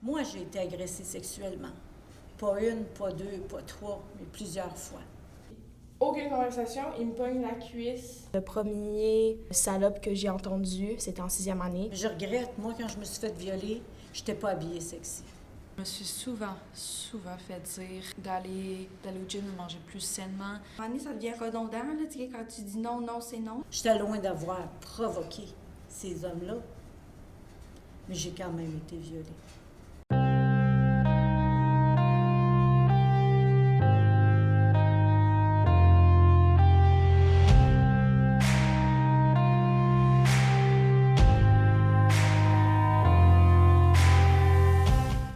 Moi, j'ai été agressée sexuellement. Pas une, pas deux, pas trois, mais plusieurs fois. Aucune conversation, il me pogne la cuisse. Le premier salope que j'ai entendu, c'était en 6e année. Je regrette, moi, quand je me suis fait violer, j'étais pas habillée sexy. Je me suis souvent fait dire d'aller au gym et manger plus sainement. À un moment donné, ça devient redondant, là, tu sais, quand tu dis non, non, c'est non. J'étais loin d'avoir provoqué ces hommes-là, mais j'ai quand même été violée.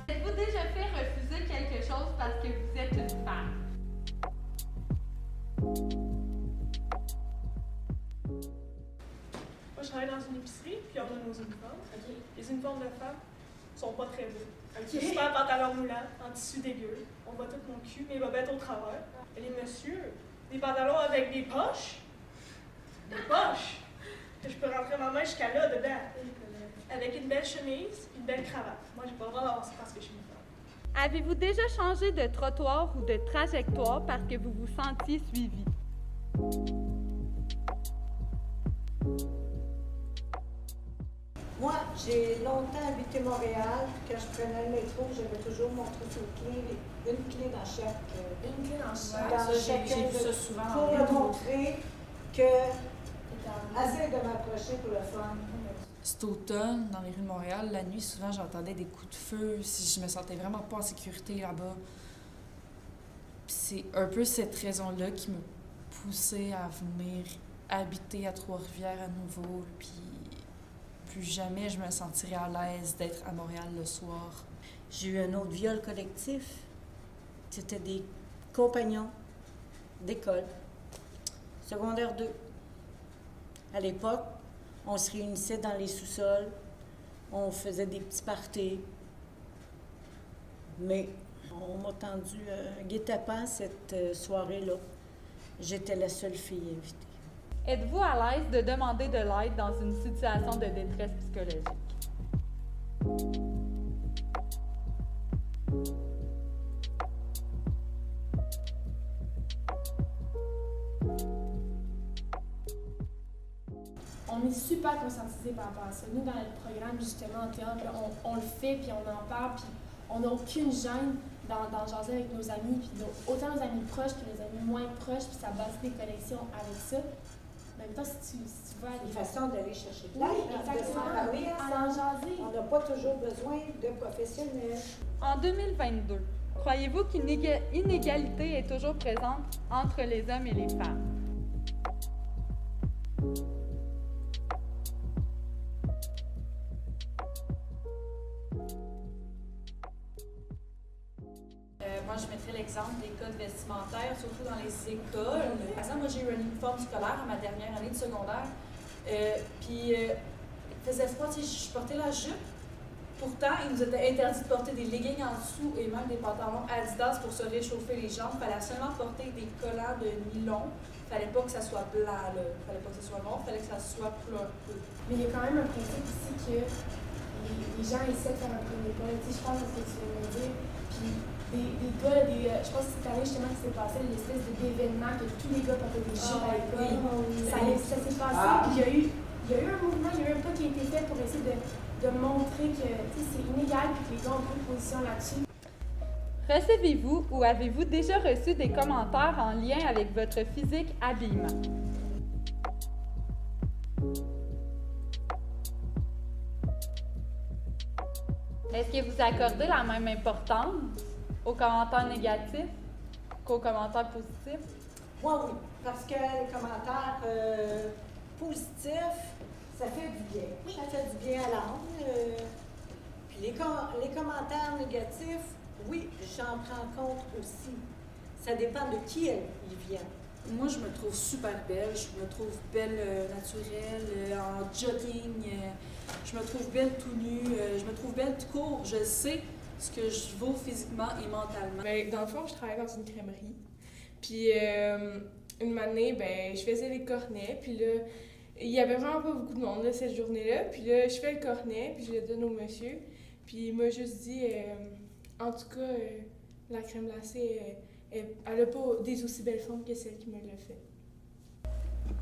Êtes-vous déjà fait refuser quelque chose parce que vous êtes une femme? Moi, je travaille dans une épicerie, puis on donne nos uniformes. Les uniformes de femmes sont pas très beaux. Super pantalon moulant, en tissu dégueu. On voit tout mon cul, mes bobettes au travers. Et les messieurs, des pantalons avec des poches. Des poches! Que je peux rentrer ma main jusqu'à là, dedans. Avec une belle chemise, une belle cravate. Moi, j'ai pas le droit d'avoir ça parce que je suis une femme. Avez-vous déjà changé de trottoir ou de trajectoire parce que vous vous sentiez suivi? Moi, j'ai longtemps habité Montréal. Quand je prenais le métro, j'avais toujours mon trousseau de clés, une clé dans chaque... Une clé dans chaque. dans chacun j'ai vu ça de- souvent pour dans le me métro. montrer que... Essaye de m'approcher pour le fun. Cet automne, dans les rues de Montréal, la nuit, souvent, j'entendais des coups de feu si je me sentais vraiment pas en sécurité là-bas. Puis c'est un peu cette raison-là qui me poussait à venir habiter à Trois-Rivières à nouveau. Puis plus jamais je me sentirais à l'aise d'être à Montréal le soir. J'ai eu un autre viol collectif. C'était des compagnons d'école, secondaire 2. À l'époque, on se réunissait dans les sous-sols, on faisait des petits parties. Mais on m'a tendu un guet-apens cette soirée-là. J'étais la seule fille invitée. Êtes-vous à l'aise de demander de l'aide dans une situation de détresse psychologique? On est super conscientisés par rapport à ça. Nous, dans notre programme, justement, en théâtre, là, on le fait, puis on en parle, puis on n'a aucune gêne dans jaser avec nos amis, puis autant nos amis proches que nos amis moins proches, puis ça bâtit des connexions avec ça. En même temps, si tu vas à Une des façon d'aller chercher de Oui, l'aide, de s'en exactement. parler À en ensemble. jaser. On n'a pas toujours besoin de professionnels. En 2022, croyez-vous qu'une inégalité est toujours présente entre les hommes et les femmes? Moi, je mettrais l'exemple des codes vestimentaires, surtout dans les écoles. Par exemple, moi, j'ai eu un uniforme scolaire à ma dernière année de secondaire. Il faisait froid, tu sais, je portais la jupe. Pourtant, il nous était interdit de porter des leggings en dessous et même des pantalons Adidas pour se réchauffer les jambes. Il fallait seulement porter des collants de nylon. Il fallait pas que ça soit blanc, là. Il fallait pas que ça soit noir, il fallait que ça soit plat. Mais il y a quand même un principe ici que les gens essaient de faire un premier pas. Tu sais, je pense à ce que tu viens de me dire. Puis des gars, je pense que cette année justement qui s'est passé, l'espèce d'événement que tous les gars portaient des jupes à l'école. Ça s'est passé. Puis il y a eu un mouvement, il y a eu un pas qui a été fait pour essayer de montrer que tu sais, c'est inégal et que les gars ont pris position là-dessus. Recevez-vous ou avez-vous déjà reçu des commentaires en lien avec votre physique habillement? Est-ce que vous accordez la même importance aux commentaires négatifs qu'aux commentaires positifs? Moi, oui, parce que les commentaires positifs, ça fait du bien. Ça fait du bien à l'âme. Puis les commentaires négatifs, oui, j'en prends compte aussi. Ça dépend de qui ils viennent. Moi, je me trouve super belle. Je me trouve belle naturelle, en jogging. Je me trouve belle tout nue. Je me trouve belle tout court. Je sais ce que je vaux physiquement et mentalement. Ben, dans le fond, je travaillais dans une crèmerie. Puis une année, ben, je faisais les cornets. Puis là, il y avait vraiment pas beaucoup de monde là, cette journée-là. Puis là, je fais le cornet, puis je le donne au monsieur. Puis il m'a juste dit, en tout cas, la crème glacée, elle n'a pas des aussi belles formes que celle qui me l'a fait.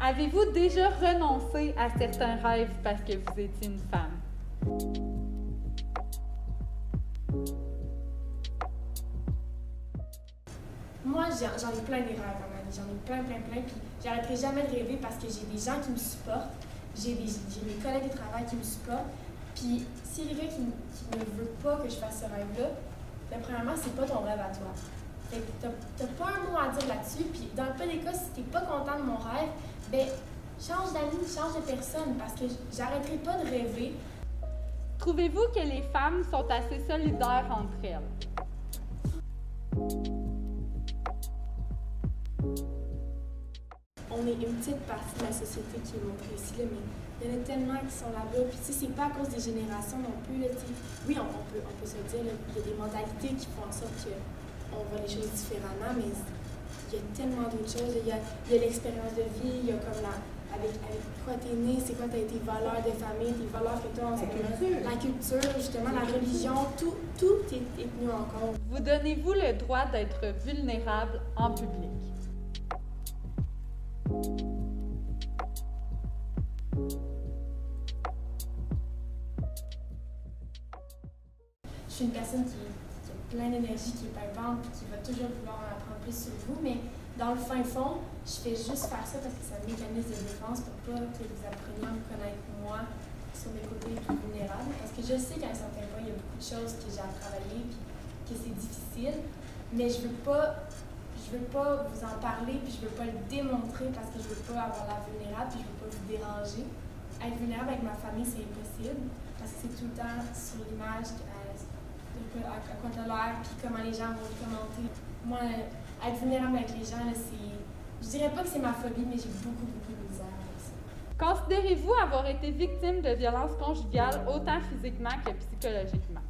Avez-vous déjà renoncé à certains rêves parce que vous étiez une femme? Moi, j'en ai plein des rêves dans ma vie. J'en ai plein. Puis j'arrêterai jamais de rêver parce que j'ai des gens qui me supportent. J'ai mes collègues de travail qui me supportent. Puis s'il y a quelqu'un qui ne veut pas que je fasse ce rêve-là, ben, premièrement, c'est pas ton rêve à toi. Fait que t'as pas un mot à dire là-dessus. Puis dans le cas des cas, si t'es pas content de mon rêve, ben change d'amis, change de personne parce que j'arrêterai pas de rêver. Trouvez-vous que les femmes sont assez solidaires entre elles? On est une petite partie de la société qui est montrée ici, là, mais il y en a tellement qui sont là-bas. Puis, tu sais, c'est pas à cause des générations non plus. Là, oui, on peut se le dire, là, il y a des mentalités qui font en sorte qu'on voit les choses différemment, mais il y a tellement d'autres choses. Il y a l'expérience de vie, il y a comme avec quoi t'es né, c'est quoi tes valeurs de famille, tes valeurs que t'as en ce moment. La culture, justement, la religion, tout est tenu en compte. Vous donnez-vous le droit d'être vulnérable en public? Je suis une personne qui a plein d'énergie, qui est pimpante, puis qui va toujours vouloir en apprendre plus sur vous, mais dans le fin fond, je fais juste faire ça parce que c'est un mécanisme de défense pour pas que vous appreniez à me connaître moi sur mes côtés plus vulnérables. Parce que je sais qu'à un certain point, il y a beaucoup de choses que j'ai à travailler, puis que c'est difficile, mais je veux pas vous en parler, puis je veux pas le démontrer parce que je veux pas avoir l'air vulnérable, puis je veux pas vous déranger. Être vulnérable avec ma famille, c'est impossible, parce que c'est tout le temps sur l'image, à quoi t'as l'air, puis comment les gens vont le commenter. Moi, être vulnérable avec les gens, là, je dirais pas que c'est ma phobie, mais j'ai beaucoup de misère avec ça. Considérez-vous avoir été victime de violences conjugales autant physiquement que psychologiquement?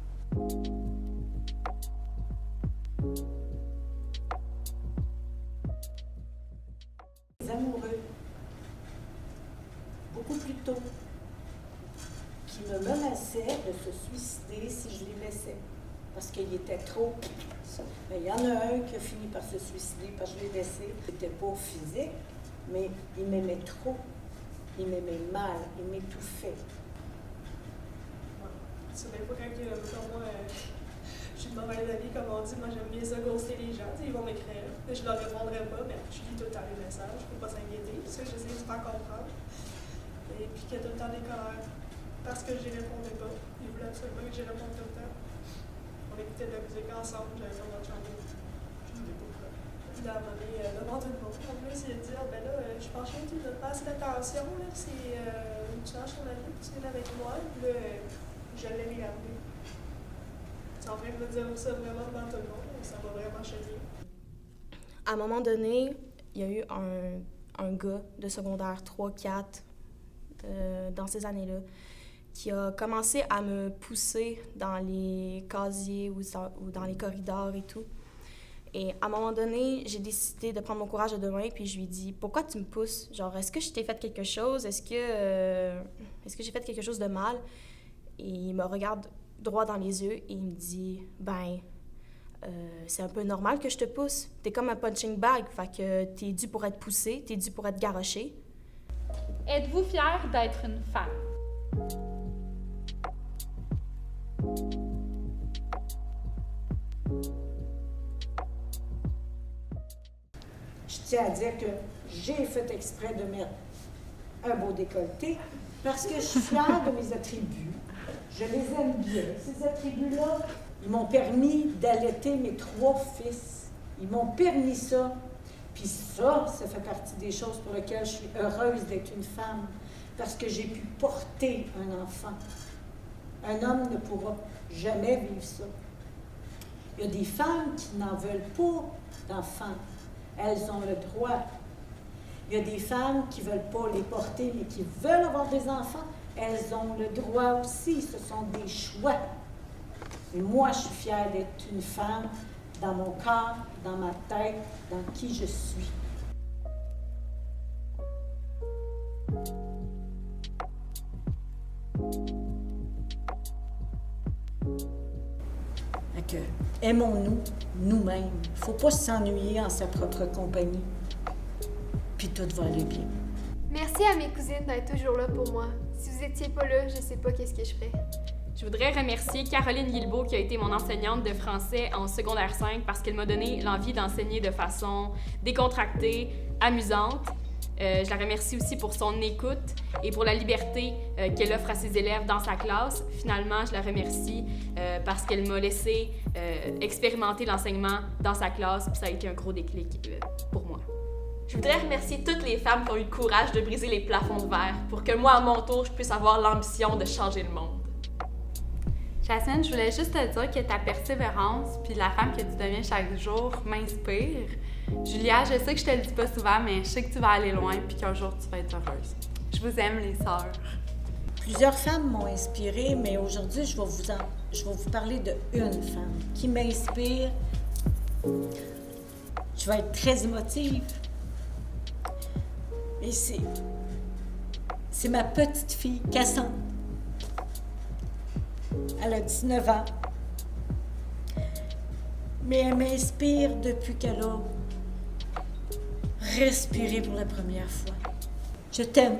Les amoureux, beaucoup plus tôt, qui me menaçaient de se suicider si je les laissais, parce qu'il était trop. Mais il y en a un qui a fini par se suicider parce que je l'ai laissé. C'était pas physique, mais il m'aimait trop. Il m'aimait mal, il m'étouffait. C'est même pas quand moi, je suis de mauvaise avis, comme on dit, moi j'aime bien ça ghoster les gens, ils vont m'écrire, je leur répondrai pas, mais je lis tout le temps les messages, je peux pas s'inquiéter, c'est ça que j'essaie de faire comprendre. Et puis qu'il y a tout le temps des colères, parce que je n'y répondais pas, ils voulaient absolument que j'y réponde tout le temps. On écoutait de la musique ensemble, j'avais comme notre chanter, je ne sais pas pourquoi. Puis là, à un moment donné, devant tout le monde, en plus, il a dit, oh, ben là, je pense que tu donnes pas assez d'attention, là, c'est, tu changes ton avis, tu viens avec moi, puis là, je l'ai regardé. Tu es en train de me dire ça vraiment devant tout le monde, ça m'a vraiment choqué. À un moment donné, il y a eu un gars de secondaire 3-4 dans ces années-là qui a commencé à me pousser dans les casiers ou dans les corridors et tout. Et à un moment donné, j'ai décidé de prendre mon courage à deux mains puis je lui ai dit « Pourquoi tu me pousses? Genre, est-ce que je t'ai fait quelque chose? Est-ce que j'ai fait quelque chose de mal? » Et il me regarde droit dans les yeux et il me dit « Ben, c'est un peu normal que je te pousse. T'es comme un punching bag, fait que t'es dû pour être poussé, t'es dû pour être garoché. » Êtes-vous fière d'être une femme? Je tiens à dire que j'ai fait exprès de mettre un beau décolleté parce que je suis fière de mes attributs. Je les aime bien. Ces attributs-là, ils m'ont permis d'allaiter mes 3 fils. Ils m'ont permis ça. Puis ça fait partie des choses pour lesquelles je suis heureuse d'être une femme, parce que j'ai pu porter un enfant. Un homme ne pourra jamais vivre ça. Il y a des femmes qui n'en veulent pas d'enfants. Elles ont le droit. Il y a des femmes qui ne veulent pas les porter, mais qui veulent avoir des enfants. Elles ont le droit aussi. Ce sont des choix. Et moi, je suis fière d'être une femme dans mon corps, dans ma tête, dans qui je suis. Fait que, aimons-nous nous-mêmes. Il ne faut pas s'ennuyer en sa propre compagnie. Puis tout va aller bien. Merci à mes cousines d'être toujours là pour moi. Si vous étiez pas là, je sais pas qu'est-ce que je ferais. Je voudrais remercier Caroline Guilbeault qui a été mon enseignante de français en secondaire 5 parce qu'elle m'a donné l'envie d'enseigner de façon décontractée, amusante. Je la remercie aussi pour son écoute et pour la liberté qu'elle offre à ses élèves dans sa classe. Finalement, je la remercie parce qu'elle m'a laissé expérimenter l'enseignement dans sa classe, puis ça a été un gros déclic pour moi. Je voudrais remercier toutes les femmes qui ont eu le courage de briser les plafonds de verre pour que moi, à mon tour, je puisse avoir l'ambition de changer le monde. Jasmine, je voulais juste te dire que ta persévérance puis la femme que tu deviens chaque jour m'inspire. Julia, je sais que je te le dis pas souvent, mais je sais que tu vas aller loin puis qu'un jour tu vas être heureuse. Je vous aime, les sœurs. Plusieurs femmes m'ont inspirée, mais aujourd'hui, je vais vous parler d'une femme qui m'inspire. Je vais être très émotive. Et c'est ma petite fille, Cassandre. Elle a 19 ans. Mais elle m'inspire depuis qu'elle a respiré pour la première fois. Je t'aime.